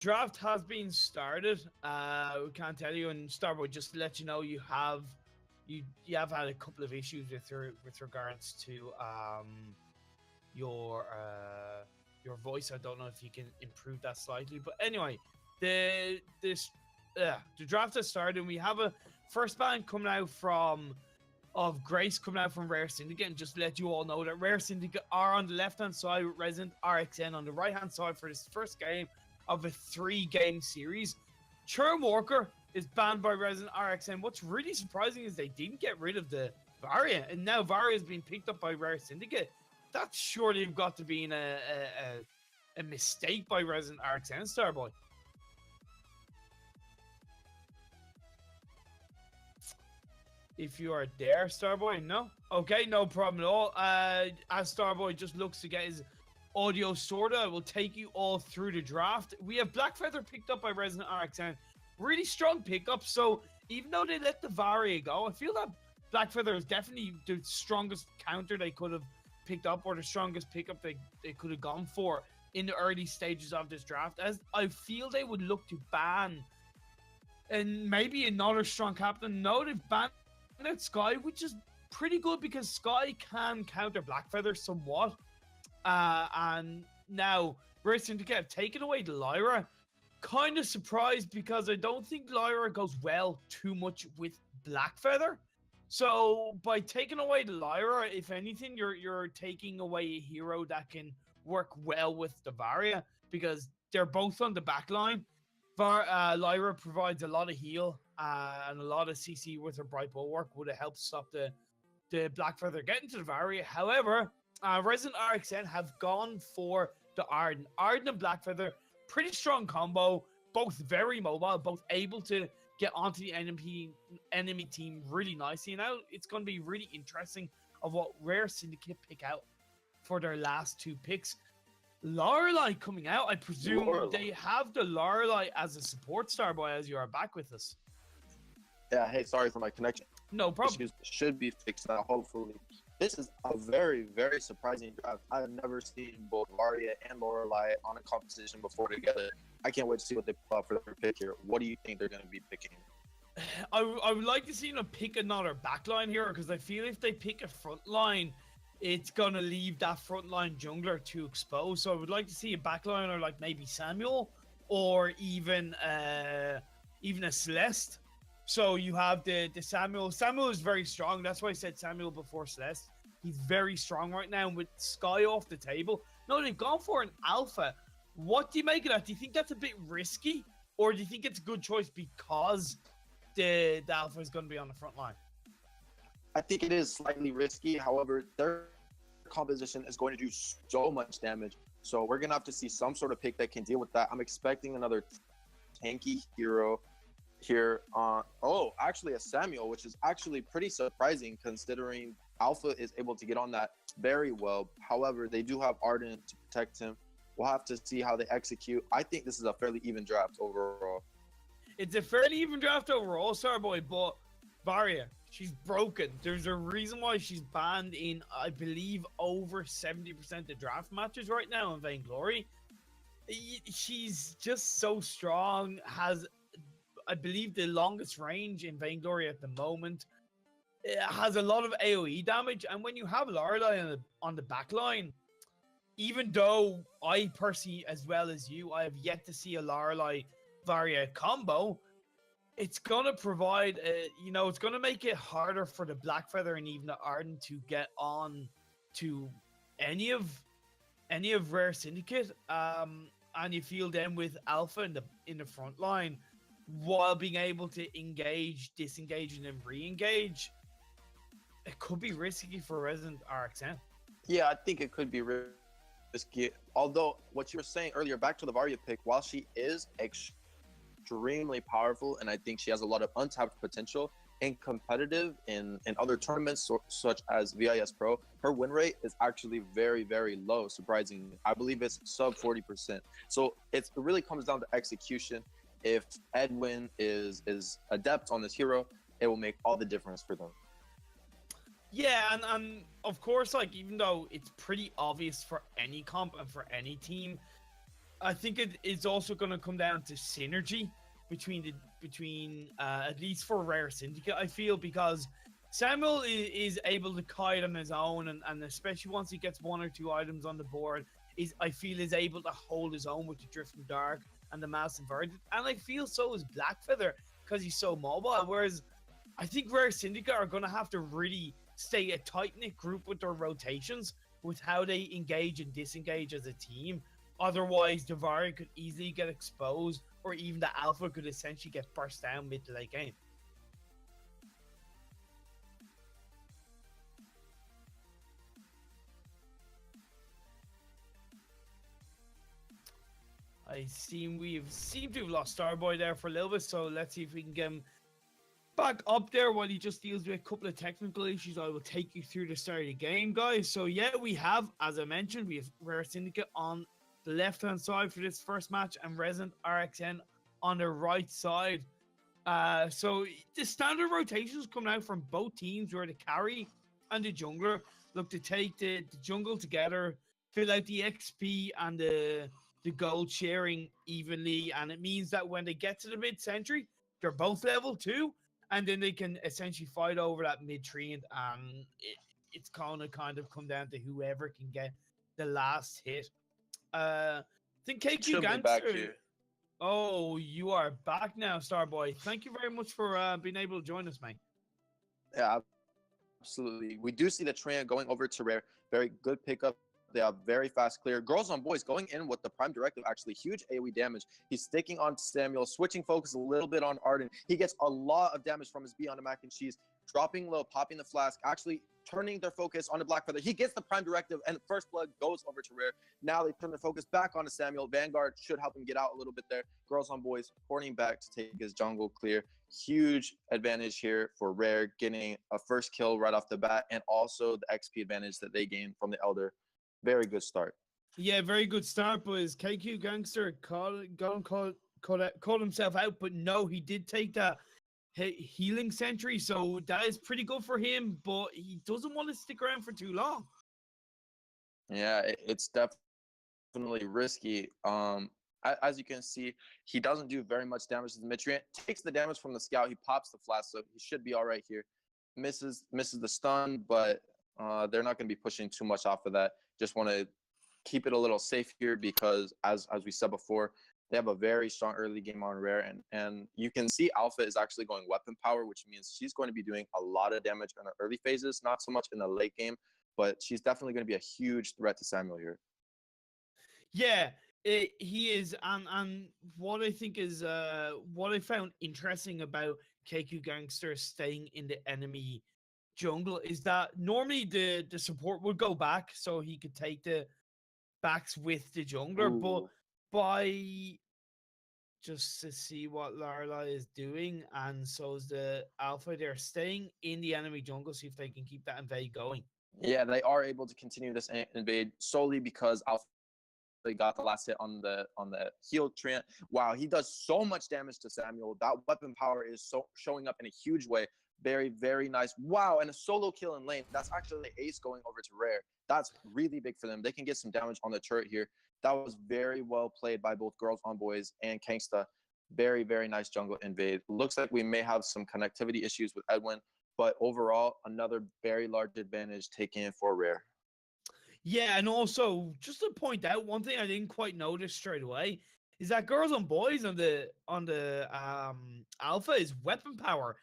Draft has been started. We can't tell you, and Starboy, just to let you know, you have had a couple of issues with regards to your voice. I don't know if you can improve that slightly, but anyway, the draft has started, and we have a first band coming out of Grace coming out from Rare Syndicate. And just to let you all know that Rare Syndicate are on the left-hand side with Resonant RXN on the right-hand side for this first game of a 3-game series. Churn Walker is banned by Resonant RXN. What's really surprising is they didn't get rid of the Varia, and now Varia has been picked up by Rare Syndicate. That's surely got to be a mistake by Resonant RXN, Starboy. If you are there, Starboy, no? Okay, no problem at all. As Starboy just looks to get his audio sorted, I will take you all through the draft. We have Blackfeather picked up by Resonant RXN. Really strong pickup, so even though they let the Varia go, I feel that Blackfeather is definitely the strongest counter they could have picked up, or the strongest pickup they could have gone for in the early stages of this draft, as I feel they would look to ban and maybe another strong captain. No, they've banned out Sky, which is pretty good because Sky can counter Blackfeather somewhat. And now Rare Syndicate have taken away the Lyra. Kind of surprised because I don't think Lyra goes well too much with Blackfeather. So by taking away the Lyra, if anything, you're taking away a hero that can work well with the Varia, because they're both on the back line. Lyra provides a lot of heal and a lot of CC with her Bright Bulwark, would have helped stop the Blackfeather getting to the Varia. However, Resonant RXN have gone for the Arden. Arden and Blackfeather, pretty strong combo, both very mobile, both able to get onto the enemy team really nicely. Now it's going to be really interesting of what Rare Syndicate pick out for their last 2 picks. Lorelei coming out. I presume they have the Lorelei as a support, Starboy, as you are back with us. Yeah, hey, sorry for my connection. No problem. Issues should be fixed now, hopefully. This is a very, very surprising draft. I've never seen both Varia and Lorelei on a composition before together. I can't wait to see what they pull out for their pick here. What do you think they're going to be picking? I would like to see them pick another backline here, because I feel if they pick a front line, it's going to leave that frontline jungler too exposed. So I would like to see a backliner like maybe Samuel, or even a Celeste. So you have the Samuel. Samuel is very strong. That's why I said Samuel before Celeste. He's very strong right now. And with Sky off the table, no, they've gone for an alpha. What do you make of that? Do you think that's a bit risky? Or do you think it's a good choice because the alpha is going to be on the front line? I think it is slightly risky. However, their composition is going to do so much damage. So we're going to have to see some sort of pick that can deal with that. I'm expecting another tanky hero here. Actually a Samuel, which is actually pretty surprising considering Alpha is able to get on that very well. However, they do have Arden to protect him. We'll have to see how they execute. I think this is a fairly even draft overall. It's a fairly even draft overall, Starboy, but Varia, she's broken. There's a reason why she's banned in, I believe, over 70% of draft matches right now in Vainglory. She's just so strong, has, I believe, the longest range in Vainglory at the moment. It has a lot of AoE damage, and when you have Lorelei on the back line, even though I personally, as well as you, I have yet to see a Lorelei Varia combo, it's going to provide, it's going to make it harder for the Blackfeather and even the Arden to get on to any of Rare Syndicate. And you feel them with Alpha in the front line while being able to engage, disengage, and then re-engage. It could be risky for Resonant RXN. Yeah, I think it could be risky. Although, what you were saying earlier, back to the Varia pick, while she is extremely powerful, and I think she has a lot of untapped potential and competitive in other tournaments such as VIS Pro, her win rate is actually very, very low, surprisingly. I believe it's sub 40%. So it really comes down to execution. If Edwin is adept on this hero, it will make all the difference for them. Yeah, and of course, like, even though it's pretty obvious for any comp and for any team, I think it's also going to come down to synergy between at least for Rare Syndicate. I feel because Samuel is able to kite on his own, and especially once he gets one or two items on the board, is I feel is able to hold his own with the Drift from Dark and the Mass Inverted. And I feel so is Blackfeather because he's so mobile. Whereas I think Rare Syndicate are going to have to really stay a tight knit group with their rotations, with how they engage and disengage as a team. Otherwise, Devari could easily get exposed, or even the Alpha could essentially get burst down mid to late game. We seem to have lost Starboy there for a little bit, so let's see if we can get him back up there while he just deals with a couple of technical issues. I will take you through the start of the game, guys. So yeah, we have, as I mentioned, we have Rare Syndicate on the left-hand side for this first match, and Resonant RXN on the right side. So the standard rotations coming out from both teams, where the carry and the jungler look to take the jungle together, fill out the XP and the gold sharing evenly, and it means that when they get to the mid-century, they're both level 2, and then they can essentially fight over that mid-treant, and it's gonna kind of come down to whoever can get the last hit. I think KQ Should be back Gangster. here. Oh, you are back now, Starboy. Thank you very much for being able to join us, mate. Yeah, absolutely. We do see the Treant going over to Rare. Very good pickup. They have very fast clear. Girls on Boys going in with the Prime Directive, actually huge AoE damage. He's sticking on Samuel, switching focus a little bit on Arden. He gets a lot of damage from his B on the mac and cheese, dropping low, popping the flask, actually turning their focus on the Blackfeather. He gets the Prime Directive, and First Blood goes over to Rare. Now they turn their focus back onto Samuel. Vanguard should help him get out a little bit there. Girls on Boys porting back to take his jungle clear. Huge advantage here for Rare, getting a first kill right off the bat, and also the XP advantage that they gain from the Elder. Very good start. Yeah, very good start, boys. KQ Gangster called himself out, but no, he did take that healing sentry, so that is pretty good for him, but he doesn't want to stick around for too long. Yeah, it's definitely risky. As you can see, he doesn't do very much damage to the Mitriant. Takes the damage from the scout. He pops the flash, so he should be all right here. Misses the stun, but they're not going to be pushing too much off of that. Just want to keep it a little safe here because, as we said before, they have a very strong early game on Rare, and you can see Alpha is actually going weapon power, which means she's going to be doing a lot of damage in the early phases, not so much in the late game, but she's definitely going to be a huge threat to Samuel here. Yeah, he is, and what I think is what I found interesting about KQ Gangster staying in the enemy jungle is that normally the support would go back so he could take the backs with the jungler. Ooh. But by just to see what Larla is doing, and so is the Alpha, they're staying in the enemy jungle, see if they can keep that invade going. Yeah, they are able to continue this invade solely because Alpha got the last hit on the heal Treant. Wow, he does so much damage to Samuel. That weapon power is showing up in a huge way. Very, very nice. Wow, and a solo kill in lane. That's actually Ace going over to Rare. That's really big for them. They can get some damage on the turret here. That was very well played by both Girls on Boys and Kangsta. Very, very nice jungle invade. Looks like we may have some connectivity issues with Edwin, but overall, another very large advantage taken for Rare. Yeah, and also just to point out one thing I didn't quite notice straight away is that Girls on Boys on the Alpha is weapon power.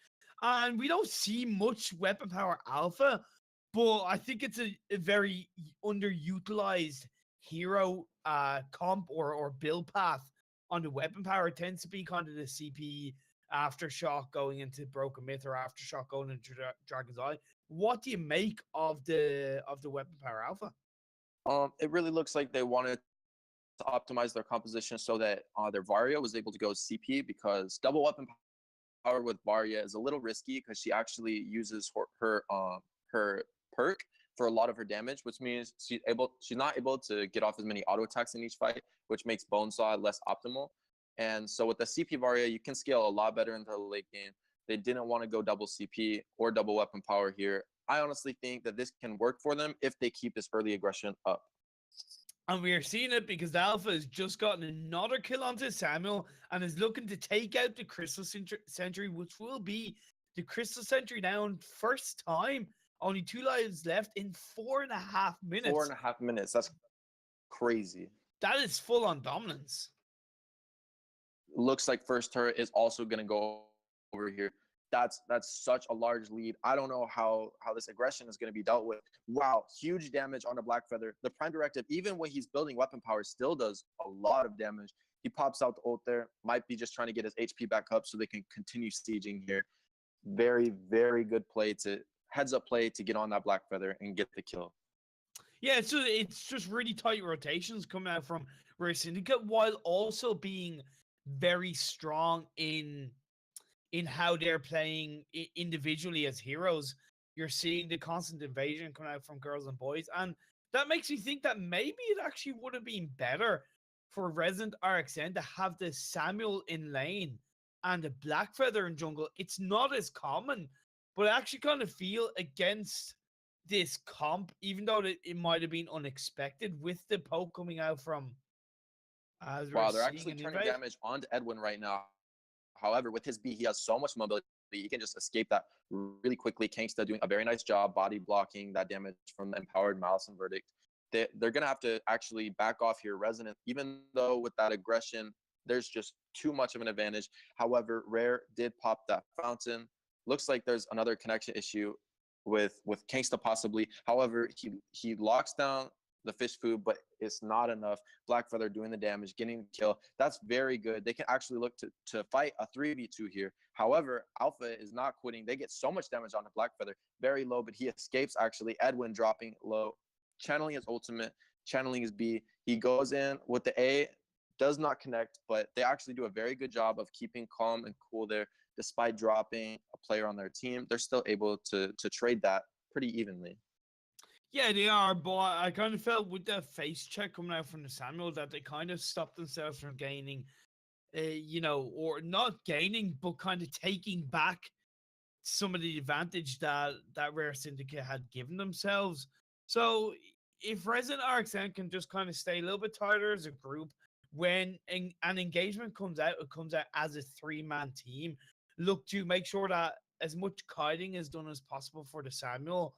And we don't see much weapon power Alpha, but I think it's a very underutilized hero comp or build path on the weapon power. It tends to be kind of the CP Aftershock going into Broken Myth or Aftershock going into Dragon's Eye. What do you make of the weapon power Alpha? It really looks like they wanted to optimize their composition so that their Varia was able to go CP, because double weapon power with Varia is a little risky because she actually uses her perk for a lot of her damage, which means she's not able to get off as many auto attacks in each fight, which makes Bonesaw less optimal. And so with the CP Varia, you can scale a lot better into the late game. They didn't want to go double CP or double weapon power here. I honestly think that this can work for them if they keep this early aggression up. And we are seeing it because the Alpha has just gotten another kill onto Samuel and is looking to take out the Crystal Sentry, which will be the Crystal Sentry down first time. Only 2 lives left in 4.5 minutes. 4.5 minutes. That's crazy. That is full on dominance. Looks like first turret is also going to go over here. That's such a large lead. I don't know how this aggression is going to be dealt with. Wow, huge damage on the Black Feather. The Prime Directive, even when he's building weapon power, still does a lot of damage. He pops out the ult there. Might be just trying to get his HP back up so they can continue sieging here. Very, very good play to heads up play to get on that Black Feather and get the kill. Yeah, it's just really tight rotations coming out from Rare Syndicate while also being very strong in how they're playing individually as heroes. You're seeing the constant invasion coming out from girls and boys, and that makes me think that maybe it actually would have been better for Resonant RXN to have the Samuel in lane and the Black Feather in jungle. It's not as common, but I actually kind of feel against this comp, even though it might have been unexpected with the poke coming out from. Wow, they're actually turning damage onto Edwin right now. However, with his B, he has so much mobility. He can just escape that really quickly. Kangsta doing a very nice job body blocking that damage from the Empowered Malice and Verdict. They're going to have to actually back off here, Resonant, even though with that aggression, there's just too much of an advantage. However, Rare did pop that fountain. Looks like there's another connection issue with Kangsta possibly. However, he locks down the fish food, but it's not enough. Black Feather doing the damage, getting the kill. That's very good. They can actually look to fight a 3v2 here. However, Alpha is not quitting. They get so much damage on the Black Feather. Very low, but he escapes actually. Edwin dropping low, channeling his ultimate, channeling his B. He goes in with the A, does not connect, but they actually do a very good job of keeping calm and cool there. Despite dropping a player on their team, they're still able to trade that pretty evenly. Yeah, they are, but I kind of felt with the face check coming out from the Samuel that they kind of stopped themselves from gaining, or not gaining, but kind of taking back some of the advantage that Rare Syndicate had given themselves. So if Resonant RXN can just kind of stay a little bit tighter as a group, when an engagement comes out, it comes out as a 3-man team. Look to make sure that as much kiting is done as possible for the Samuel.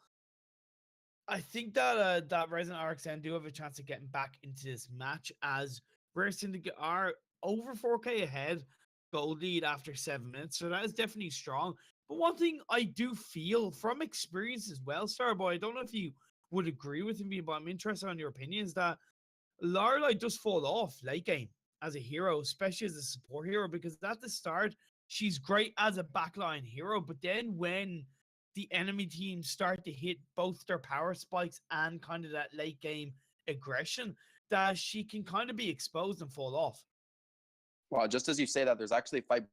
I think that that Resonant RXN do have a chance of getting back into this match as Rare Syndicate are over 4K ahead, gold lead after 7 minutes, so that is definitely strong. But one thing I do feel from experience as well, Starboy, I don't know if you would agree with me, but I'm interested on your opinions, that Lorelei does fall off late game as a hero, especially as a support hero, because at the start, she's great as a backline hero, but then when the enemy team start to hit both their power spikes and kind of that late game aggression, that she can kind of be exposed and fall off. Wow, just as you say that, there's actually a fight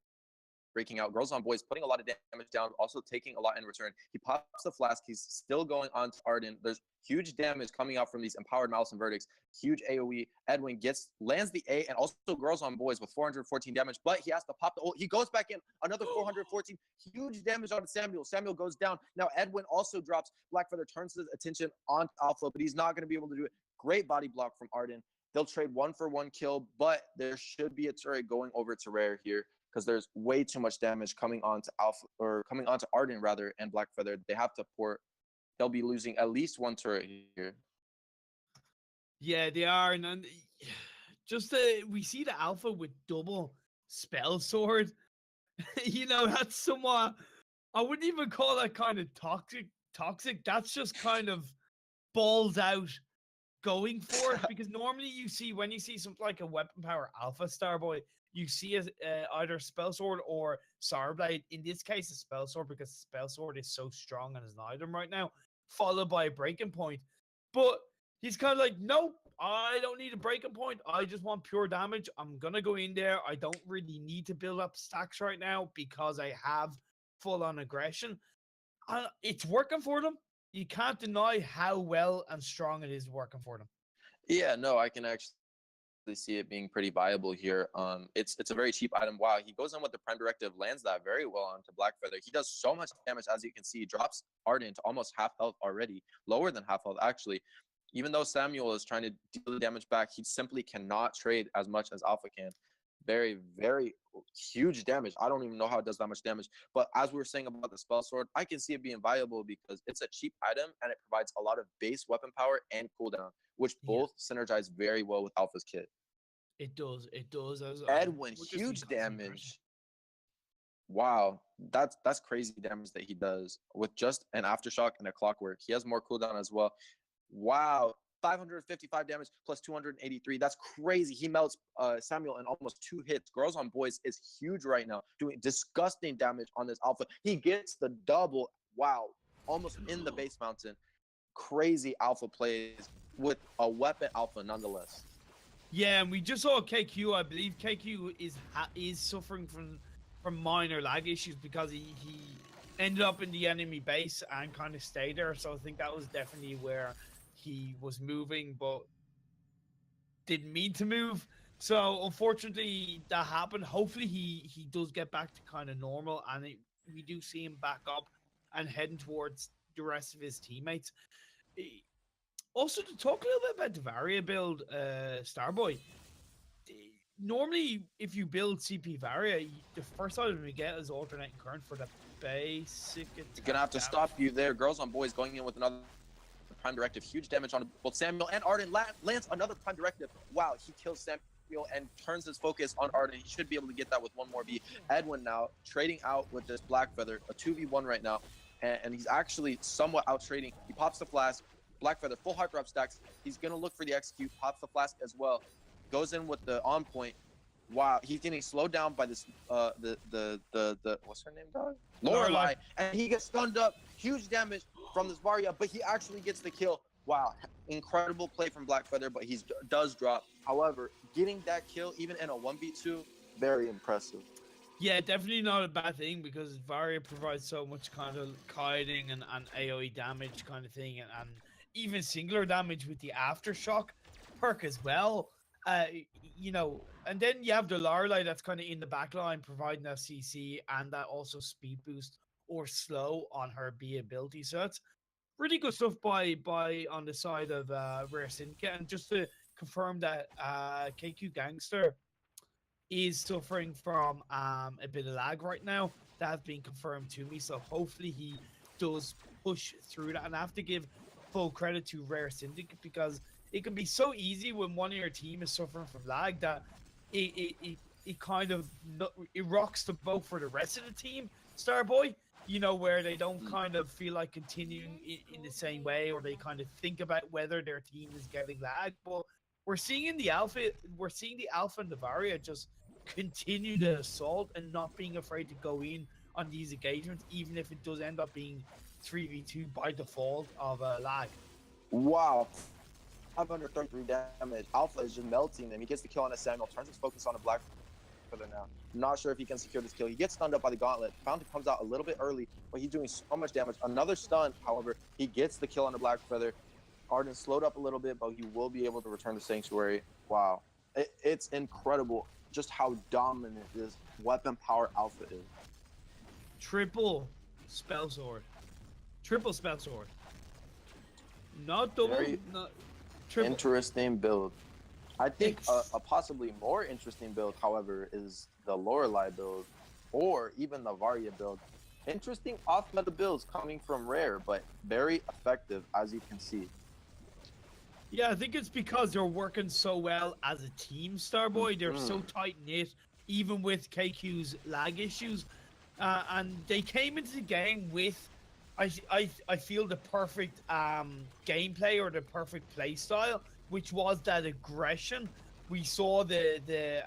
breaking out. Girls on boys putting a lot of damage down, also taking a lot in return. He pops the flask. He's still going on to Arden. There's huge damage coming out from these Empowered Malice and Verdicts. Huge AoE. Edwin lands the A, and also girls on boys with 414 damage, but he has to pop the ult. He goes back in, another 414. Huge damage on Samuel. Samuel goes down. Now Edwin also drops. Black Feather turns his attention on Alpha, but he's not going to be able to do it. Great body block from Arden. They'll trade 1-for-1 kill, but there should be a turret going over to Rare here, because there's way too much damage coming onto Arden rather, and Black Feather. They have to port. They'll be losing at least one turret here. Yeah, they are, and just we see the Alpha with double spell sword. That's somewhat. I wouldn't even call that kind of toxic. That's just kind of balls out going for it, because normally when you see something like a weapon power Alpha Starboy, you see either spell sword or Sour Blade. In this case, a spell sword, because spell sword is so strong on his item right now, followed by a breaking point. But he's kind of like, nope, I don't need a breaking point. I just want pure damage. I'm gonna go in there. I don't really need to build up stacks right now because I have full-on aggression. It's working for them. You can't deny how well and strong it is working for them. Yeah, no, I can actually see it being pretty viable here. It's a very cheap item. Wow, he goes in with the Prime Directive, lands that very well onto Black Feather. He does so much damage, as you can see. He drops Arden to almost half health already, lower than half health actually. Even though Samuel is trying to deal the damage back, he simply cannot trade as much as Alpha can. Very, very huge damage. I don't even know how it does that much damage. But as we were saying about the spell sword, I can see it being viable because it's a cheap item and it provides a lot of base weapon power and cooldown, which both synergize very well with Alpha's kit. It does. It does. Edwin, huge damage. Wow, that's crazy damage that he does with just an aftershock and a clockwork. He has more cooldown as well. Wow, 555 damage plus 283. That's crazy. He melts Samuel in almost 2 hits. Girls on Boys is huge right now, doing disgusting damage on this Alpha. He gets the double. Wow, almost in the base mountain. Crazy Alpha plays with a weapon Alpha nonetheless. Yeah, and we just saw KQ. I believe KQ is suffering from minor lag issues because he ended up in the enemy base and kind of stayed there. So I think that was definitely where he was moving, but didn't mean to move. So unfortunately, that happened. Hopefully, he does get back to kind of normal, and we do see him back up and heading towards the rest of his teammates. Also, to talk a little bit about the Varia build, Starboy. Normally, if you build CP Varia, the first item you get is alternating current for the basic attack. You're gonna have to stop you there. Girls on Boys going in with another Prime Directive. Huge damage on both Samuel and Arden. Lands another Prime Directive. Wow, he kills Samuel and turns his focus on Arden. He should be able to get that with one more B. Edwin now trading out with this Black Feather, a 2v1 right now, and he's actually somewhat out trading. He pops the flask. Black Feather, full hyper up stacks. He's gonna look for the execute, pops the flask as well. Goes in with the on point. Wow, he's getting slowed down by this the what's her name, dog? Lorelei, and he gets stunned up. Huge damage from this Varia, but he actually gets the kill. Wow, incredible play from Black Feather, but he does drop. However, getting that kill even in a 1v2, very impressive. Yeah, definitely not a bad thing because Varia provides so much kind of kiting and AoE damage kind of thing, and even singular damage with the aftershock perk as well. You know, and then you have the Lorelei that's kind of in the back line providing that CC and that also speed boost or slow on her B ability. So that's really good stuff by on the side of Rare Syndicate. And just to confirm that KQ Gangster is suffering from a bit of lag right now. That's been confirmed to me. So hopefully he does push through that. And I have to give full credit to Rare Syndicate because it can be so easy when one of your team is suffering from lag that it kind of it rocks the boat for the rest of the team, Starboy. You know, where they don't kind of feel like continuing in the same way, or they kind of think about whether their team is getting lag. But we're seeing the Alpha and the Varia just continue the assault and not being afraid to go in on these engagements, even if it does end up being 3v2 by default of lag. Wow. 533 damage. Alpha is just melting them. He gets the kill on a Samuel, turns his focus on a Black Feather now. Not sure if he can secure this kill. He gets stunned up by the gauntlet. Fountain comes out a little bit early, but he's doing so much damage. Another stun, however, he gets the kill on the Black Feather. Arden slowed up a little bit, but he will be able to return to Sanctuary. Wow. It's incredible just how dominant this weapon power Alpha is. Triple spell sword. Triple spell sword. Not double. Not triple. Interesting build. I think a possibly more interesting build, however, is the Lorelei build or even the Varia build. Interesting off-meta builds coming from Rare, but very effective, as you can see. Yeah, I think it's because they're working so well as a team, Starboy. They're so tight-knit, even with KQ's lag issues. And they came into the game with, I feel, the perfect gameplay or the perfect play style, which was that aggression. We saw the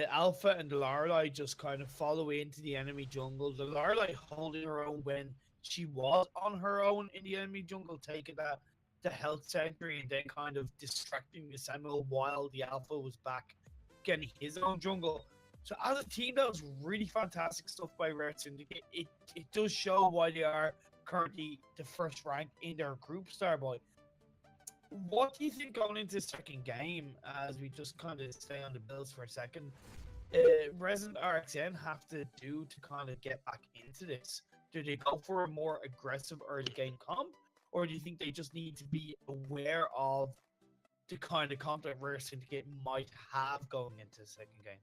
Alpha and the Lorelei just kind of follow into the enemy jungle. The Lorelei holding her own when she was on her own in the enemy jungle, taking the health sentry and then kind of distracting the Samuel while the Alpha was back getting his own jungle. So as a team, that was really fantastic stuff by Rare Syndicate. It does show why they are currently the first rank in their group, Starboy. What do you think going into the second game, as we just kind of stay on the builds for a second, Resonant RXN have to do to kind of get back into this? Do they go for a more aggressive early game comp, or do you think they just need to be aware of the kind of comp that Rare Syndicate might have going into the second game?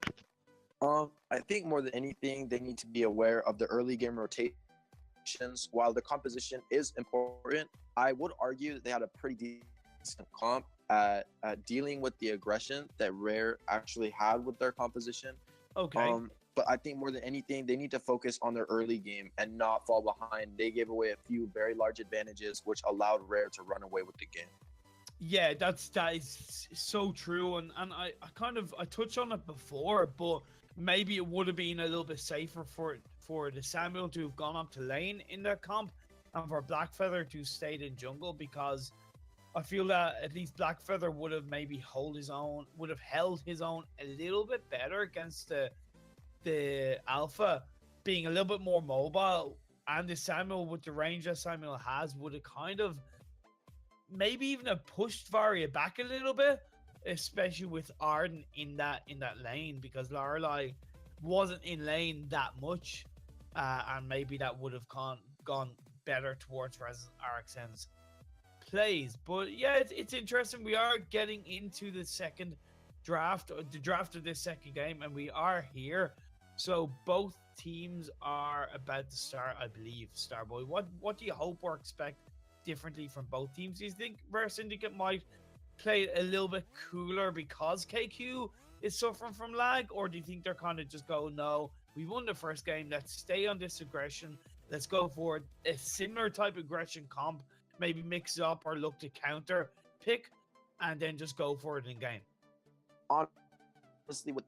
I think more than anything, they need to be aware of the early game rotations. While the composition is important, I would argue that they had a pretty decent comp at dealing with the aggression that Rare actually had with their composition. Okay. But I think more than anything, they need to focus on their early game and not fall behind. They gave away a few very large advantages, which allowed Rare to run away with the game. Yeah, that is so true, and I touched on it before, but maybe it would have been a little bit safer for the Samuel to have gone up to lane in their comp, and for Blackfeather to stay in jungle, because I feel that at least Blackfeather would have maybe held his own a little bit better against the Alpha, being a little bit more mobile, and the Samuel with the range that Samuel has would have kind of maybe even have pushed Varia back a little bit, especially with Arden in that lane, because Lorelei wasn't in lane that much, and maybe that would have gone better towards Resonant RXN's plays. But yeah, it's interesting. We are getting into the second draft, or the draft of this second game, and we are here. So both teams are about to start, I believe. Starboy, what do you hope or expect differently from both teams? Do you think Rare Syndicate might play a little bit cooler because KQ is suffering from lag, or do you think they're kind of just go, no, we won the first game, let's stay on this aggression, let's go for a similar type of aggression comp, maybe mix it up or look to counter pick, and then just go for it in game? Honestly, even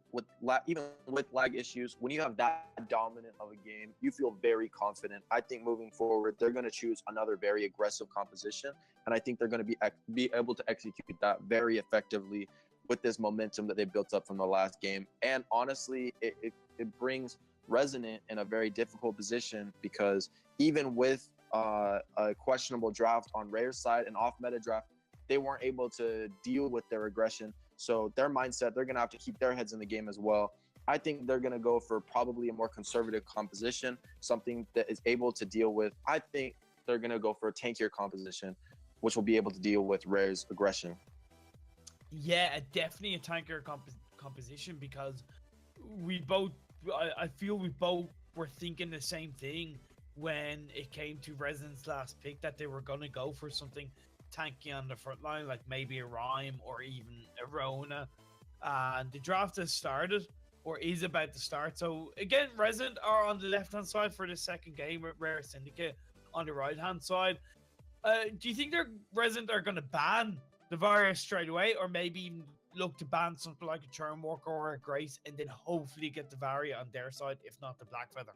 with lag issues, when you have that dominant of a game, you feel very confident. I think moving forward, they're going to choose another very aggressive composition, and I think they're going to be able to execute that very effectively with this momentum that they built up from the last game. And honestly, it brings Resonant in a very difficult position, because even with a questionable draft on Rare's side, an off-meta draft, they weren't able to deal with their aggression. So their mindset, they're going to have to keep their heads in the game as well. I think they're going to go for probably a more conservative composition, something that is able to deal with. I think they're going to go for a tankier composition, which will be able to deal with Rare's aggression. Yeah, definitely a tankier composition, because I feel we both were thinking the same thing when it came to Resonant's last pick, that they were going to go for something tanky on the front line, like maybe a Rhyme or even a Rona. And the draft has started, or is about to start. So again, Resonant are on the left-hand side for the second game with Rare Syndicate on the right-hand side. Do you think Resonant are going to ban the Varia straight away, or maybe even look to ban something like a Churnwalker or a Grace, and then hopefully get the Varia on their side, if not the Blackfeather?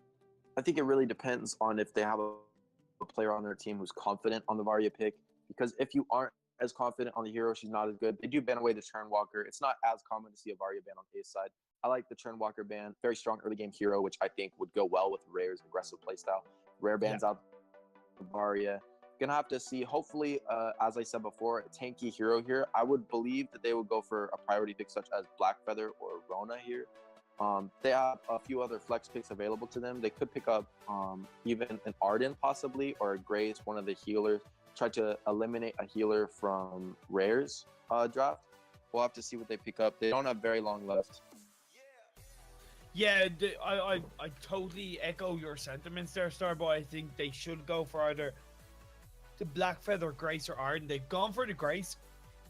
I think it really depends on if they have a player on their team who's confident on the Varia pick. Because if you aren't as confident on the hero, she's not as good. They do ban away the Churnwalker. It's not as common to see a Varia ban on Ace side. I like the Churnwalker ban. Very strong early game hero, which I think would go well with Rare's aggressive playstyle. Rare bans out the Varia. Gonna have to see. Hopefully, as I said before, a tanky hero here. I would believe that they would go for a priority pick such as Blackfeather or Rona here. They have a few other flex picks available to them. They could pick up even an Arden possibly, or a Grace, one of the healers. Try to eliminate a healer from Rare's draft. We'll have to see what they pick up. They don't have very long left. Yeah, I totally echo your sentiments there, Starboy. I think they should go for either the Blackfeather, Grace, or Arden. They've gone for the Grace.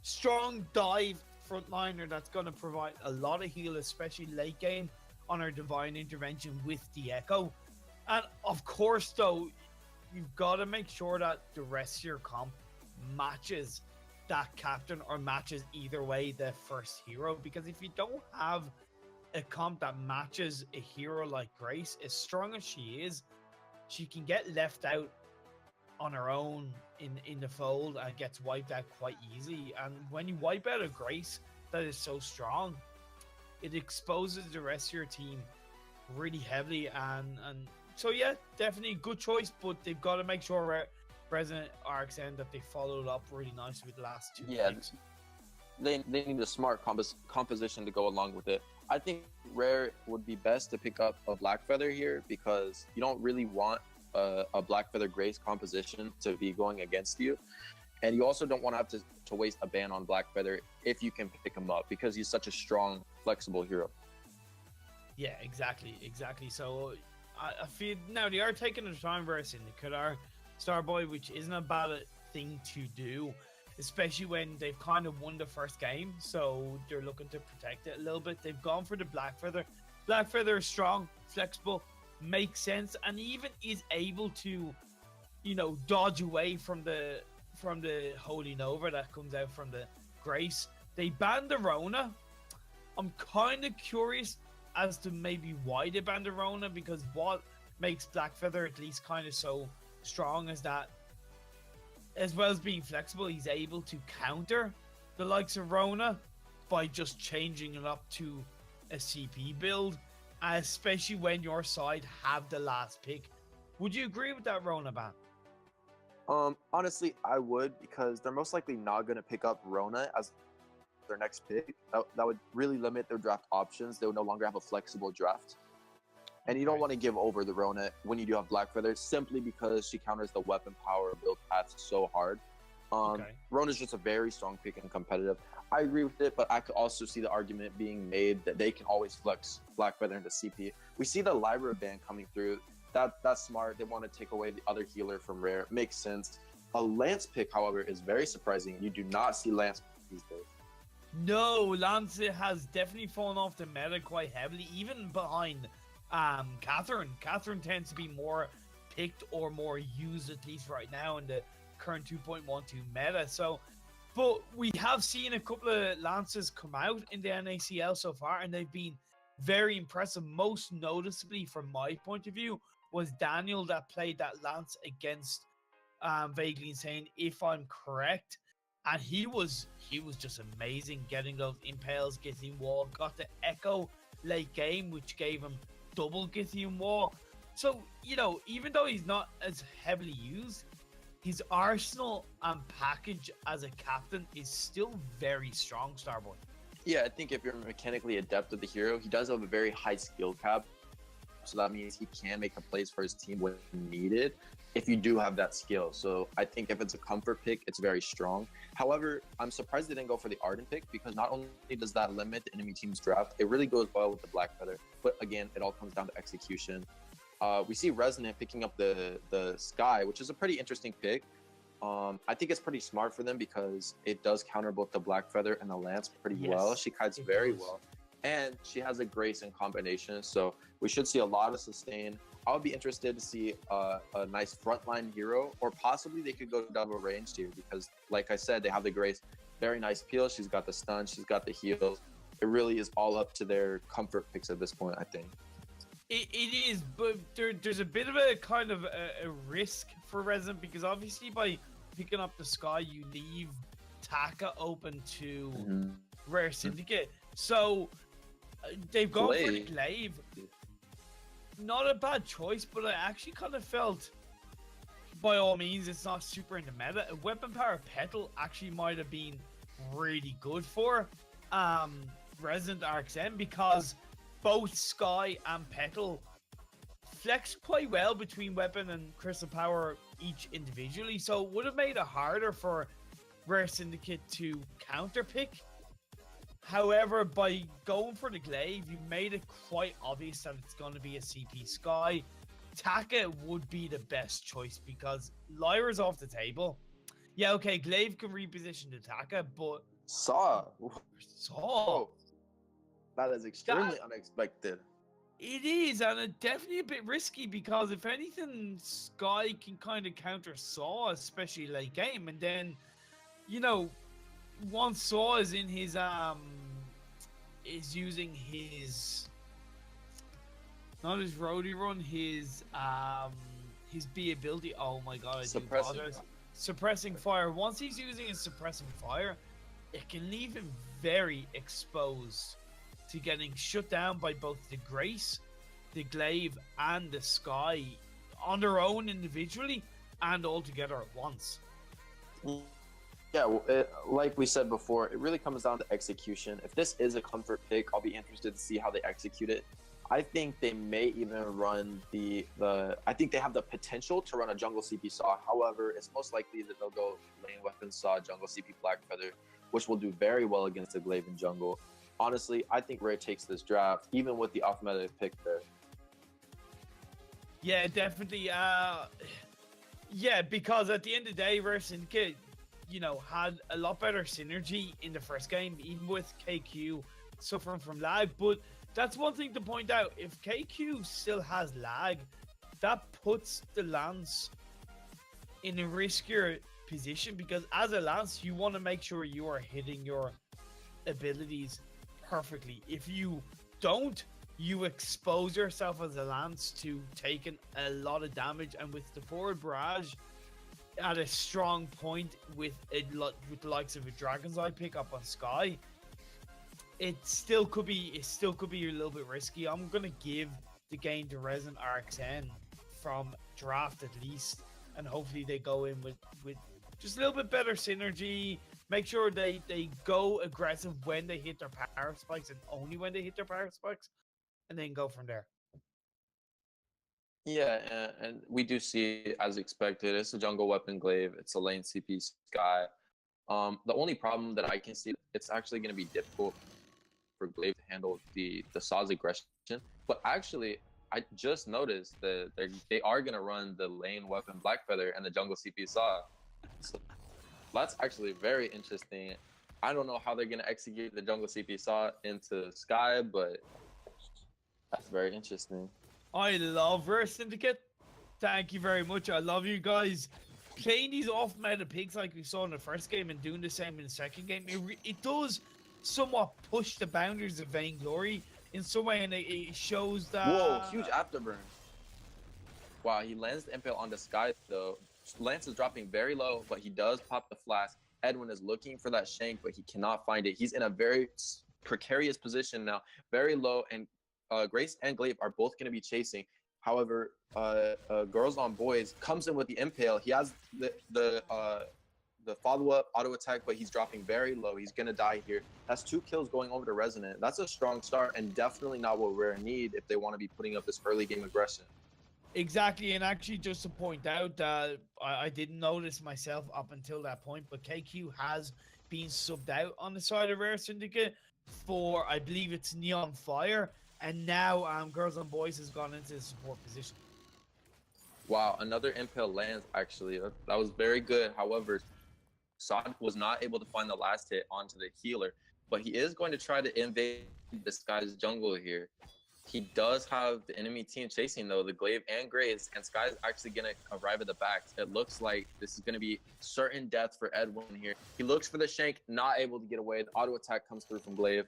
Strong dive frontliner that's going to provide a lot of heal, especially late game on our Divine Intervention with the Echo. And of course, though, you've got to make sure that the rest of your comp matches that captain, or matches either way the first hero. Because if you don't have a comp that matches a hero like Grace, as strong as she is, she can get left out on her own in the fold and gets wiped out quite easy. And when you wipe out a Grace that is so strong, it exposes the rest of your team really heavily. And so yeah, definitely good choice, but they've got to make sure Resonant RXN that they followed up really nicely with the last two picks. They need a smart composition to go along with it. I think Rare would be best to pick up a Blackfeather here, because you don't really want a Black Feather Grace composition to be going against you. And you also don't want to have to waste a ban on Black Feather if you can pick him up, because he's such a strong, flexible hero. Yeah, exactly. So I feel now they are taking their time versus Syndicate are Starboy, which isn't a bad thing to do, especially when they've kind of won the first game, so they're looking to protect it a little bit. They've gone for the Black Feather. Black Feather is strong, flexible, makes sense, and even is able to, dodge away from the Holy Nova that comes out from the Grace. They banned the Rona. I'm kind of curious as to maybe why they banned the Rona, because what makes Black Feather at least kind of so strong is that, as well as being flexible, he's able to counter the likes of Rona by just changing it up to a CP build, especially when your side have the last pick. Would you agree with that Rona ban? Honestly, I would, because they're most likely not going to pick up Rona as their next pick. That would really limit their draft options. They would no longer have a flexible draft. And you don't want to give over the Rona when you do have Black Feather, simply because she counters the weapon power build path so hard. Rona's just a very strong pick and competitive. I agree with it, but I could also see the argument being made that they can always flex Black Feather into CP. We see the Lyra ban coming through. That's smart. They want to take away the other healer from Rare. Makes sense. A Lance pick, however, is very surprising. You do not see Lance these days. No, Lance has definitely fallen off the meta quite heavily, even behind Catherine. Catherine tends to be more picked or more used, at least right now, in the current 2.12 meta. So, but we have seen a couple of Lances come out in the NACL so far, and they've been very impressive. Most noticeably, from my point of view, was Daniel that played that Lance against Vaguely Insane, if I'm correct. And he was just amazing, getting those impales, Githian Wall, got the Echo late game, which gave him double Githian Wall. So, even though he's not as heavily used, his arsenal and package as a captain is still very strong, Starboy. Yeah, I think if you're mechanically adept with the hero, he does have a very high skill cap. So that means he can make a plays for his team when needed if you do have that skill. So I think if it's a comfort pick, it's very strong. However, I'm surprised they didn't go for the Ardent pick, because not only does that limit the enemy team's draft, it really goes well with the Black Feather. But again, it all comes down to execution. We see Resonant picking up the Sky, which is a pretty interesting pick. I think it's pretty smart for them because it does counter both the Black Feather and the Lance pretty well. She kites very well. And she has a Grace in combination, so we should see a lot of sustain. I would be interested to see a nice frontline hero, or possibly they could go double ranged here, because like I said, they have the Grace. Very nice peel. She's got the stun. She's got the heals. It really is all up to their comfort picks at this point, I think. It is, but there's a bit of a kind of a risk for Resonant, because obviously by picking up the Sky, you leave Taka open to Rare Syndicate. So they've gone for the Glaive. Not a bad choice, but I actually kind of felt, by all means, it's not super in the meta. A Weapon Power Petal actually might have been really good for Resonant RXN, because both Sky and Petal flex quite well between Weapon and Crystal Power each individually, so it would have made it harder for Rare Syndicate to counter pick. However, by going for the Glaive, you made it quite obvious that it's going to be a CP Sky. Taka would be the best choice, because Lyra's off the table. Yeah, okay, Glaive can reposition the Taka, but Saw. Oh, that is extremely unexpected. It is, and it's definitely a bit risky, because if anything, Sky can kind of counter Saw, especially late game, and then, once Saw is in his is using his, not his roadie run, his B ability. Oh my god, suppressing fire. Once he's using his suppressing fire, it can leave him very exposed to getting shut down by both the Grace, the Glaive, and the Sky on their own individually and all together at once. Yeah, like we said before, it really comes down to execution. If this is a comfort pick, I'll be interested to see how they execute it. I think they may even run the. I think they have the potential to run a jungle CP Saw. However, it's most likely that they'll go lane weapon Saw, jungle CP Black Feather, which will do very well against the Glaive in jungle. Honestly, I think Rare takes this draft, even with the off-meta pick there. Yeah, definitely. Yeah, because at the end of the day, Rare Syndicate, you know, had a lot better synergy in the first game, even with KQ suffering from lag. But that's one thing to point out. If KQ still has lag, that puts the Lance in a riskier position, because as a Lance, you want to make sure you are hitting your abilities perfectly. If you don't, you expose yourself as a Lance to taking a lot of damage, and with the forward barrage at a strong point with with the likes of a Dragon's Eye pick up on Sky, it still could be a little bit risky. I'm gonna give the game to Resonant RXN from draft at least, and hopefully they go in with just a little bit better synergy. Make sure they go aggressive when they hit their power spikes, and only when they hit their power spikes, and then go from there. Yeah, and we do see, as expected, it's a jungle weapon Glaive. It's a lane CP Sky. The only problem that I can see, it's actually going to be difficult for Glaive to handle the Saw's aggression. But actually, I just noticed that they are going to run the lane weapon Black Feather and the jungle CP Saw. So that's actually very interesting. I don't know how they're going to execute the jungle CP Saw into Sky, but that's very interesting. I love Rare Syndicate. Thank you very much. I love you guys. Playing these off-meta picks like we saw in the first game and doing the same in the second game, it does somewhat push the boundaries of Vainglory in some way, and it shows that... Whoa, huge afterburn. Wow, he lands the impale on the Sky, though. Lance is dropping very low, but he does pop the flash. Edwin is looking for that shank, but he cannot find it. He's in a very precarious position now, very low, and Grace and Glaive are both going to be chasing. However, Girls on Boys comes in with the impale. He has the follow-up auto attack, but he's dropping very low. He's going to die here. That's 2 kills going over to Resonant. That's a strong start, and definitely not what Rare need if they want to be putting up this early game aggression. Exactly, and actually just to point out, I didn't notice myself up until that point, but KQ has been subbed out on the side of Rare Syndicate for, I believe it's Neon Fire, and now Girls and Boys has gone into the support position. Wow, another impale lands, actually. That was very good. However, Sod was not able to find the last hit onto the healer, but he is going to try to invade the Sky's jungle here. He does have the enemy team chasing, though, the Glaive and Grace, and Sky's actually going to arrive at the back. It looks like this is going to be certain death for Edwin here. He looks for the shank, not able to get away. The auto attack comes through from Glaive.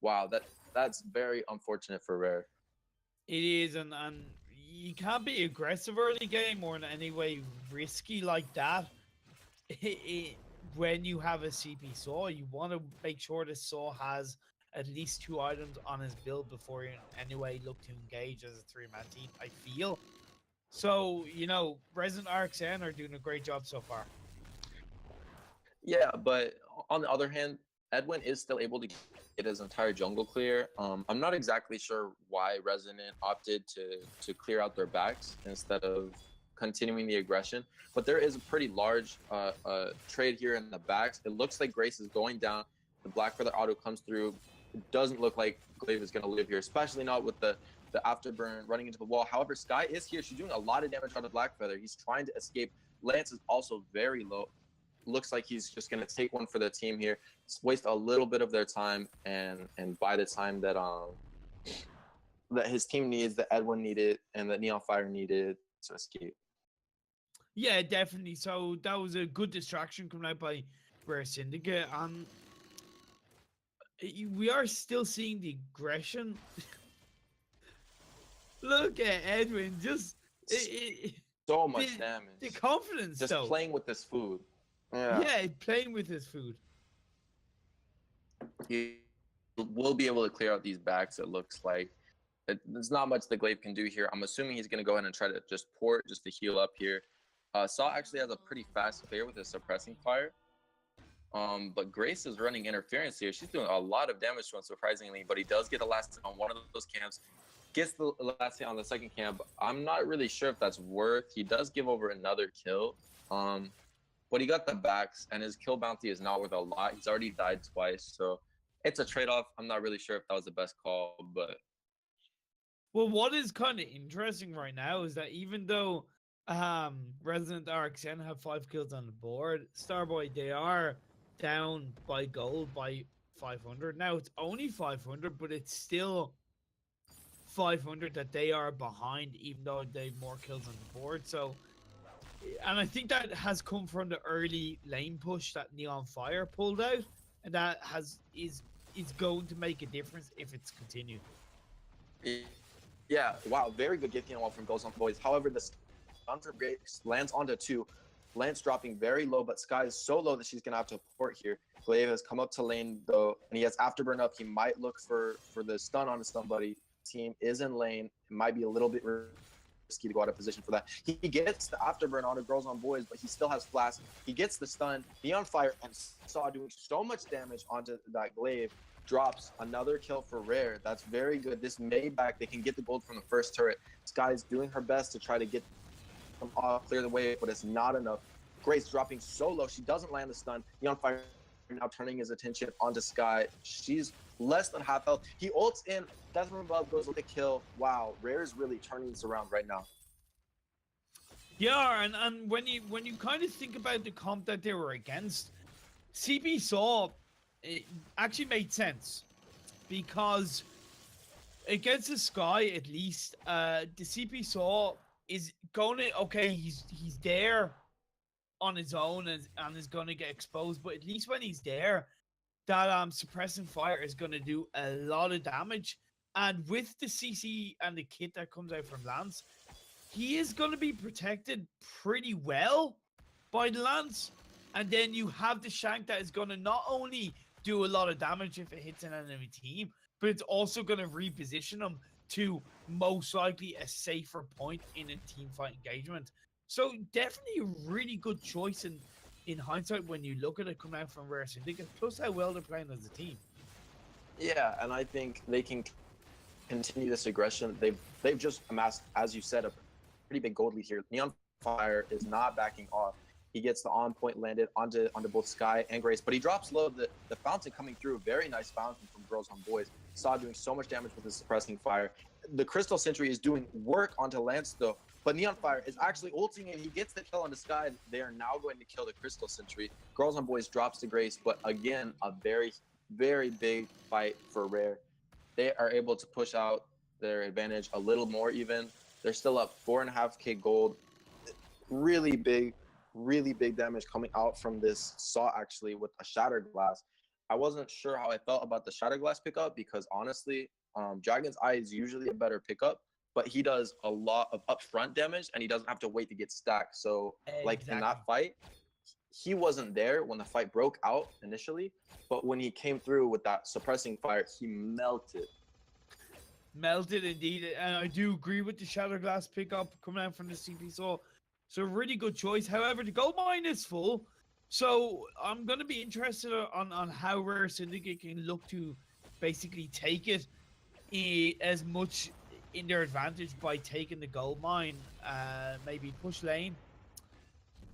Wow, that's very unfortunate for Rare. It is, and you can't be aggressive early game or in any way risky like that. When you have a CP Saw, you want to make sure the Saw has at least 2 items on his build before you in any way look to engage as a 3-man team, I feel. So, you know, Resonant RXN are doing a great job so far. Yeah, but on the other hand, Edwin is still able to get his entire jungle clear. I'm not exactly sure why Resonant opted to clear out their backs instead of continuing the aggression, but there is a pretty large trade here in the backs. It looks like Grace is going down. The Black Feather auto comes through. It doesn't look like Glaive is going to live here, especially not with the afterburn running into the wall. However, Sky is here. She's doing a lot of damage on the Black Feather. He's trying to escape. Lance is also very low. Looks like he's just going to take one for the team here. Waste a little bit of their time, and by the time that that his team needs, that Edwin needed, and that Neon Fire needed to escape. Yeah, definitely. So that was a good distraction coming out by Rare Syndicate. We are still seeing the aggression. Look at Edwin, just so much damage. The confidence, just though. Playing with this food. Yeah, playing with his food. He will be able to clear out these backs. It looks like there's not much the Glaive can do here. I'm assuming he's going to go ahead and try to just port just to heal up here. Saw actually has a pretty fast clear with his suppressing fire. But Grace is running interference here. She's doing a lot of damage to him, surprisingly, but he does get a last on one of those camps. gets the last hit on the second camp. I'm not really sure if that's worth. He does give over another kill. But he got the backs, and his kill bounty is not worth a lot. He's already died twice, so it's a trade-off. I'm not really sure if that was the best call, but... Well, what is kind of interesting right now is that even though Resonant RXN have 5 kills on the board, Starboy, they are down by gold by 500. Now, it's only 500, but it's still 500 that they are behind, even though they have more kills on the board. So, and I think that has come from the early lane push that Neon Fire pulled out, and that is going to make a difference if it's continued. Yeah, wow, very good Gifty wall from Goes on Boys. However, the stun for Grace lands onto 2. Lance dropping very low, but Sky is so low that she's going to have to port here. Glaive has come up to lane, though, and he has Afterburn up. He might look for the stun onto somebody. Team is in lane. It might be a little bit risky to go out of position for that. He gets the Afterburn onto Girls on Boys, but he still has Flask. He gets the stun. Neon Fire and Saw doing so much damage onto that Glaive. Drops another kill for Rare. That's very good. This Maybach, they can get the gold from the first turret. Sky's doing her best to try to get them off, clear the way, but it's not enough. Grace dropping so low. She doesn't land the stun. Neon Fire now turning his attention onto Sky. She's less than half health. He ults in. Desmond Above goes with a kill. Wow, Rare is really turning this around right now. Yeah, and when you kind of think about the comp that they were against, CB Saw, it actually made sense because against the Sky, at least, the CP Saw is going to, okay, he's there on his own and is going to get exposed, but at least when he's there, that suppressing fire is going to do a lot of damage. And with the CC and the kit that comes out from Lance, he is going to be protected pretty well by the Lance. And then you have the Shank that is going to not only do a lot of damage if it hits an enemy team, but it's also going to reposition them to most likely a safer point in a team fight engagement. So definitely a really good choice in hindsight when you look at it coming out from Rare Syndicate, plus how well they're playing as a team. Yeah, and I think they can continue this aggression. They've just amassed, as you said, a pretty big gold lead here. Neon Fire is not backing off. He gets the on point landed onto both Sky and Grace, but he drops low. The fountain coming through, very nice fountain from Girls on Boys. Saw doing so much damage with his suppressing fire. The Crystal Sentry is doing work onto Lance though, but Neon Fire is actually ulting and he gets the kill on the Sky. They are now going to kill the Crystal Sentry. Girls on Boys drops to Grace, but again, a very, very big fight for Rare. They are able to push out their advantage a little more even. They're still up 4.5k gold. Really big damage coming out from this Saw actually with a Shattered Glass. I wasn't sure how I felt about the Shattered Glass pickup because honestly, Dragon's Eye is usually a better pickup, but he does a lot of upfront damage and he doesn't have to wait to get stacked. So like in that fight, he wasn't there when the fight broke out initially, but when he came through with that suppressing fire, he melted. Melted indeed, and I do agree with the Shattered Glass pickup coming out from the CP Saw. So really good choice. However, the gold mine is full. So I'm going to be interested on how Rare Syndicate can look to basically take it as much in their advantage by taking the gold mine. Maybe push lane.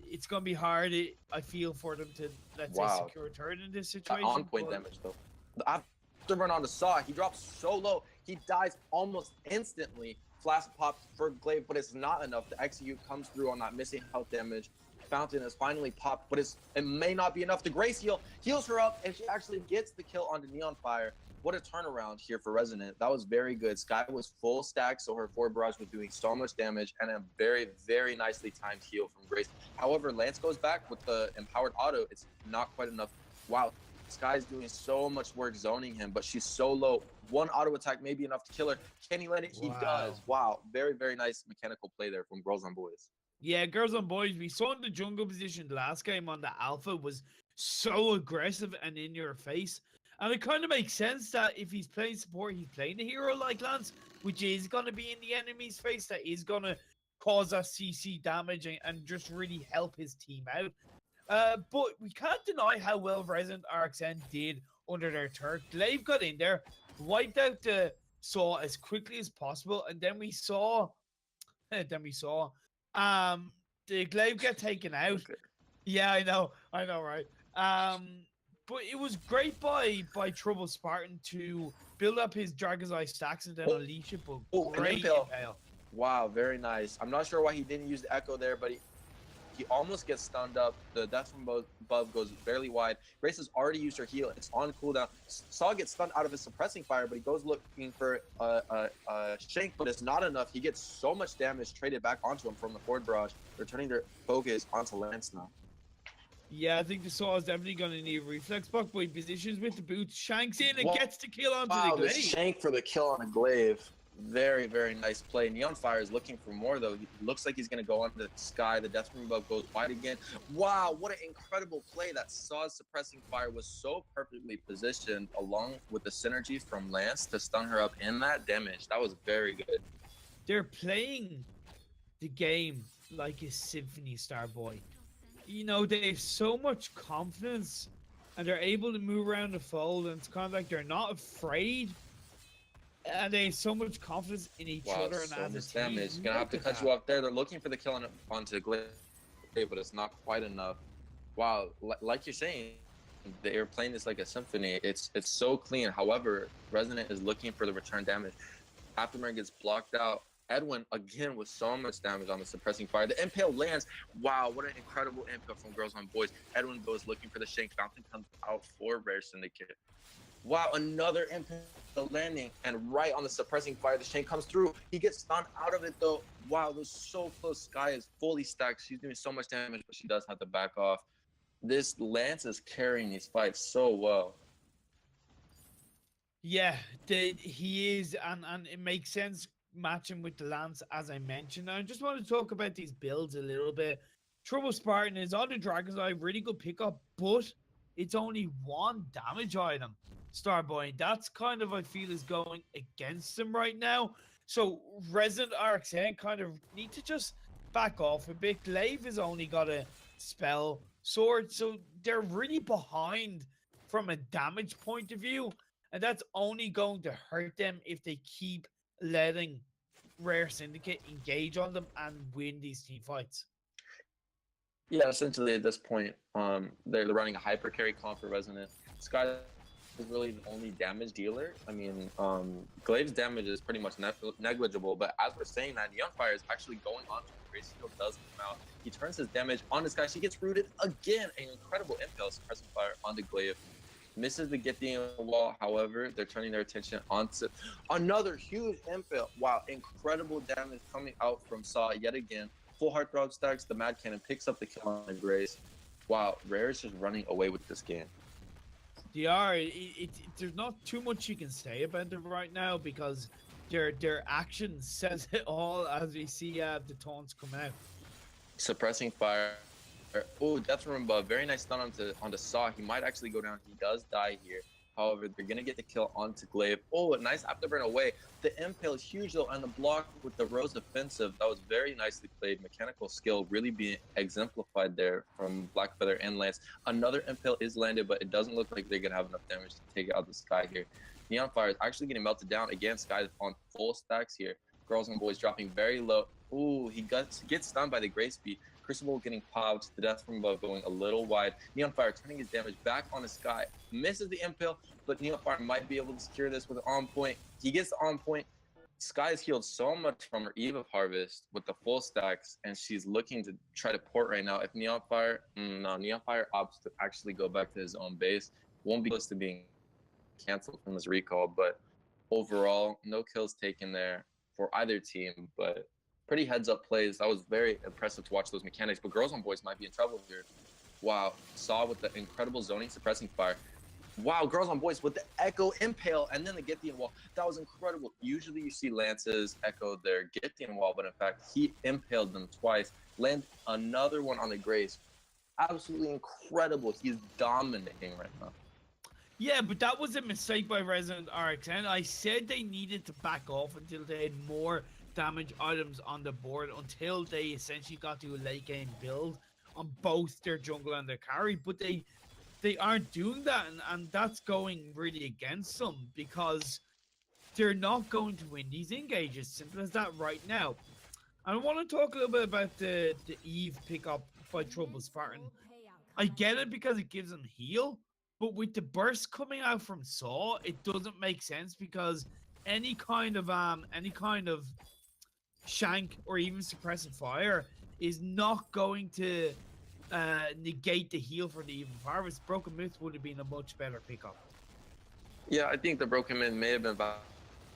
It's going to be hard, I feel, for them to, let's say, secure a turret in this situation. On point damage, though. The afterburn on the Saw, he drops so low. He dies almost instantly. Flask pops for Glaive, but it's not enough. The execute comes through on that missing health damage. Fountain is finally popped, but it may not be enough. The Grace heals her up, and she actually gets the kill onto Neon Fire. What a turnaround here for Resonant. That was very good. Sky was full stack, so her forward barrage was doing so much damage, and a very, very nicely timed heal from Grace. However, Lance goes back with the empowered auto. It's not quite enough. Wow, Sky's doing so much work zoning him, but she's so low. One auto attack may be enough to kill her. Can he land it? He does. Wow, very, very nice mechanical play there from Girls on Boys. Yeah, Girls on Boys, we saw in the jungle position the last game on the Alpha was so aggressive and in your face. And it kind of makes sense that if he's playing support, he's playing a hero like Lance, which is going to be in the enemy's face, that is going to cause that CC damage and just really help his team out. But we can't deny how well Resonant RXN did under their turret. Glaive got in there, wiped out the saw as quickly as possible, and then we saw, the glaive get taken out. Okay. Yeah, I know, right? But it was great by Trouble Spartan to build up his Dragon's Eye stacks and then unleash it. But Oh, an great impale. impale. Wow, very nice. I'm not sure why he didn't use the echo there, but he almost gets stunned up. The death from above goes barely wide. Grace has already used her heal. It's on cooldown. Saw gets stunned out of his suppressing fire, but he goes looking for a shank, but it's not enough. He gets so much damage traded back onto him from the forward barrage, returning their focus onto Lance now. Yeah, I think the Saw is definitely going to need a reflex buck, but he positions with the boots, shanks in, and gets the kill onto the glaive. The shank for the kill on the glaive. Very, very nice play. Neon Fire is looking for more, though. He looks like he's going to go onto the sky. The death from above goes wide again. Wow, what an incredible play. That Saw's suppressing fire was so perfectly positioned, along with the synergy from Lance to stun her up in that damage. That was very good. They're playing the game like a symphony, Starboy. You know, they have so much confidence, and they're able to move around the fold, and it's kind of like they're not afraid. And they have so much confidence in each other and so as much a team. damage. Gonna have to cut you off there. They're looking for the kill onto Glaive, but it's not quite enough. Wow, like you're saying, they're playing this like a symphony. It's so clean. However, Resonant is looking for the return damage. Afterburn gets blocked out. Edwin again with so much damage on the suppressing fire. The impale lands. Wow, what an incredible impale from Girls on Boys. Edwin goes looking for the shank. Fountain comes out for Rare Syndicate. Wow, another impale landing, and right on the suppressing fire, the shank comes through. He gets stunned out of it though. Wow, it was so close. Sky is fully stacked. She's doing so much damage, but she does have to back off. This Lance is carrying these fights so well. Yeah, he is, and it makes sense matching with the Lance, as I mentioned. I just want to talk about these builds a little bit. Trouble Spartan is on the Dragon's Eye, really good pickup, but it's only one damage item, Starboy. That's kind of, I feel, is going against him right now. So Resonant RXN kind of need to just back off a bit. Glaive has only got a spell sword, so they're really behind from a damage point of view, and that's only going to hurt them if they keep letting Rare Syndicate engage on them and win these team fights. Yeah, essentially at this point, they're running a hyper carry comp for Resonant. Sky is really the only damage dealer. I mean, Glaive's damage is pretty much negligible, but as we're saying that, Neon Fire is actually going on to him. Grace Shield does come out. He turns his damage on this guy. She gets rooted again. An incredible impale suppressing fire on the Glaive. Misses the Githian wall, however, they're turning their attention onto another huge impale. Wow, incredible damage coming out from Saw yet again. Full Heartthrob stacks, the Mad Cannon picks up the kill on the Grace. Wow, Rare is just running away with this game. They are. There's not too much you can say about them right now because their action says it all as we see the taunts come out. Suppressing fire. Oh, Death from above. Very nice stun onto Saw. He might actually go down. He does die here. However, they're going to get the kill onto Glaive. Oh, a nice afterburn away. The impale is huge, though, and the block with the Rose offensive. That was very nicely played. Mechanical skill really being exemplified there from Blackfeather and Lance. Another impale is landed, but it doesn't look like they're going to have enough damage to take it out of the Sky here. Neon Fire is actually getting melted down. Again, Sky on full stacks here. Girls and Boys dropping very low. Ooh, he gets stunned by the Grace Beat. Crucible getting popped, the Death from above going a little wide. Neon Fire turning his damage back on the Sky. Misses the impale, but Neon Fire might be able to secure this with an on point. He gets the on point. Sky is healed so much from her Eve of Harvest with the full stacks, and she's looking to try to port right now. If Neon Fire, Neon Fire opts to actually go back to his own base. Won't be close to being canceled from his recall, but overall, no kills taken there for either team, but pretty heads-up plays. That was very impressive to watch those mechanics, but Girls on Boys might be in trouble here. Wow, Saw with the incredible zoning suppressing fire. Wow, Girls on Boys with the Echo Impale and then the Githian wall. That was incredible. Usually you see Lance's echo their Githian wall, but in fact, he impaled them twice. Land another one on the Grace. Absolutely incredible. He's dominating right now. Yeah, but that was a mistake by Resonant RXN. I said they needed to back off until they had more damage items on the board, until they essentially got to a late game build on both their jungle and their carry, but they aren't doing that, and that's going really against them because they're not going to win these engages. Simple as that right now. I want to talk a little bit about the Eve pickup by Trouble Spartan. I get it because it gives them heal, but with the burst coming out from Saw, it doesn't make sense because any kind of shank or even suppressive fire is not going to negate the heal for the Even Harvest. Broken Myth would have been a much better pickup. Yeah, I think the Broken Myth may have been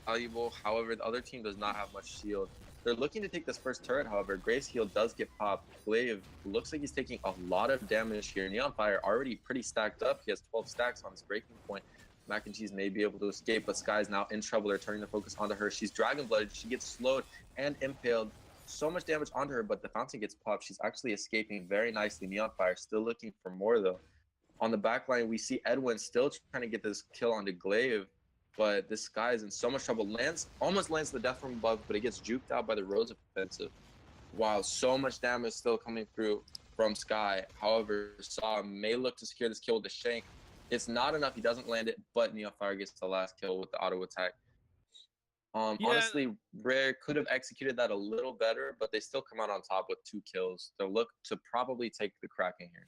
valuable. However, the other team does not have much shield. They're looking to take this first turret, however. Grace heal does get popped. Glaive looks like he's taking a lot of damage here. Neon Fire already pretty stacked up. He has 12 stacks on his breaking point. Mac and Cheese may be able to escape, but Sky is now in trouble. They're turning the focus onto her. She's Dragon Blooded. She gets slowed and impaled. So much damage onto her, but the fountain gets popped. She's actually escaping very nicely. Neon Fire still looking for more, though. On the back line, we see Edwin still trying to get this kill onto Glaive, but this guy is in so much trouble. Almost lands the death from above, but it gets juked out by the Rose offensive. Wow, so much damage still coming through from Sky. However, Saw may look to secure this kill with the shank. It's not enough. He doesn't land it, but Neon Fire gets the last kill with the auto attack. Honestly, Rare could have executed that a little better, but they still come out on top with 2 kills. They'll look to probably take the Kraken here.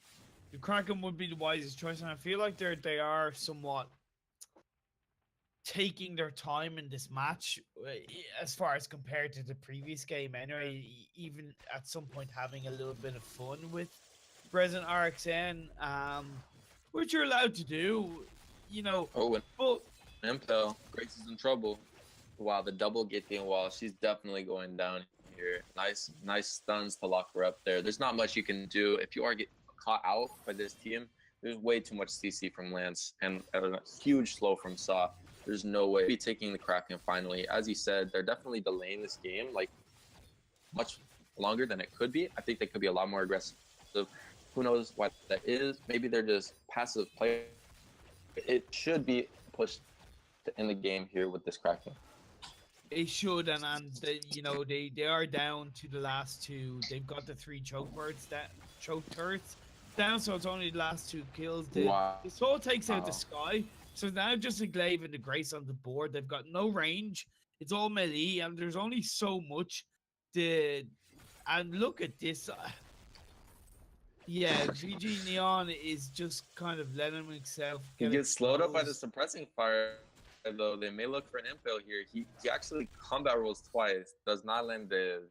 The Kraken would be the wisest choice, and I feel like they are somewhat taking their time in this match as far as compared to the previous game anyway, even at some point having a little bit of fun with Resonant RXN, which you're allowed to do, you know. Oh, and but Impel, Grace is in trouble. Wow, the double gating wall, she's definitely going down here. Nice stuns to lock her up there. There's not much you can do. If you are get caught out by this team, there's way too much CC from Lance and a huge slow from Saw. There's no way be taking the Kraken finally. As you said, they're definitely delaying this game like much longer than it could be. I think they could be a lot more aggressive. Who knows what that is? Maybe they're just passive players. It should be pushed to end the game here with this Kraken. it should, and they, you know, they are down to the last 2. They've got the 3 choke turrets down, so it's only the last 2 kills. Wow. The Soul takes out the Sky, so now just a Glaive and the Grace on the board. They've got no range. It's all melee, and there's only so much. And look at this. Yeah, GG Neon is just kind of letting himself He gets slowed up by the suppressing fire, though. They may look for an impale here. He actually combat rolls twice. Does not land the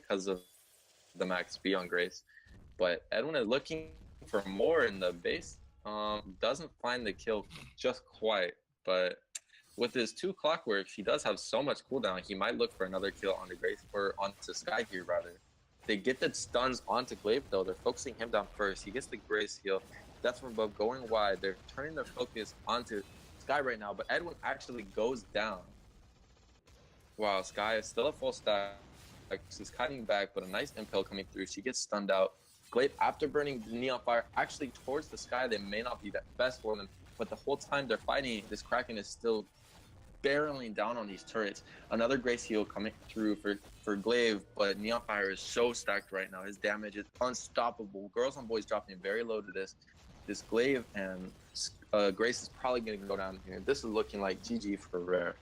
because of the max speed on Grace. But Edwin is looking for more in the base. Doesn't find the kill just quite. But with his 2 clockworks, he does have so much cooldown. He might look for another kill on the Grace, or onto Sky here rather. They get the stuns onto Glaive though. They're focusing him down first. He gets the Grace heal. Death from above going wide. They're turning their focus onto Sky right now, but Edwin actually goes down. Wow, Sky is still a full stack. She's cutting back, but a nice impale coming through. She gets stunned out. Glaive, after burning Neon Fire, actually towards the Sky. They may not be that best for them, but the whole time they're fighting, this Kraken is still barreling down on these turrets. Another Grace heal coming through for Glaive, but Neon Fire is so stacked right now. His damage is unstoppable. Girls on Boys dropping very low to this Glaive, and Grace is probably going to go down here. This is looking like GG for Rare.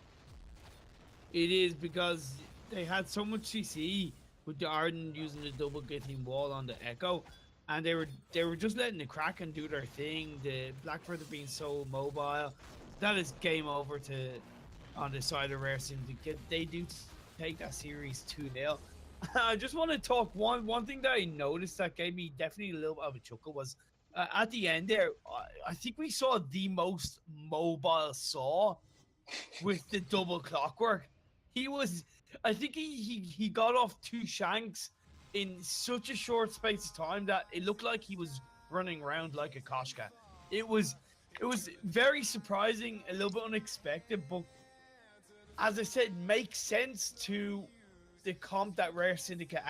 It is, because they had so much CC with the Arden using the double gating wall on the Echo, and they were just letting the Kraken do their thing. The Blackfeather being so mobile, that is game over on the side of Rare Syndicate. They do take that series 2-0. I just want to talk one thing that I noticed that gave me definitely a little bit of a chuckle was at the end there. I think we saw the most mobile Saw with the double clockwork. I think he got off 2 shanks in such a short space of time that it looked like he was running around like a Koshka. It was very surprising, a little bit unexpected, but as I said, makes sense to the comp that Rare Syndicate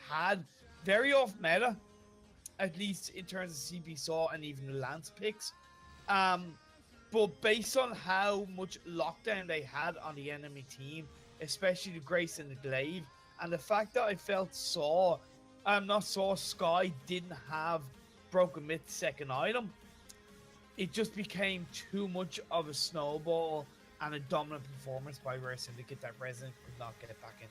had. Very off meta, at least in terms of CP Saw and even the Lance picks. But based on how much lockdown they had on the enemy team, especially the Grace and the Glaive, and the fact that I felt Sky didn't have Broken Myth's second item, it just became too much of a snowball and a dominant performance by Rare Syndicate that Resonant could not get it back in.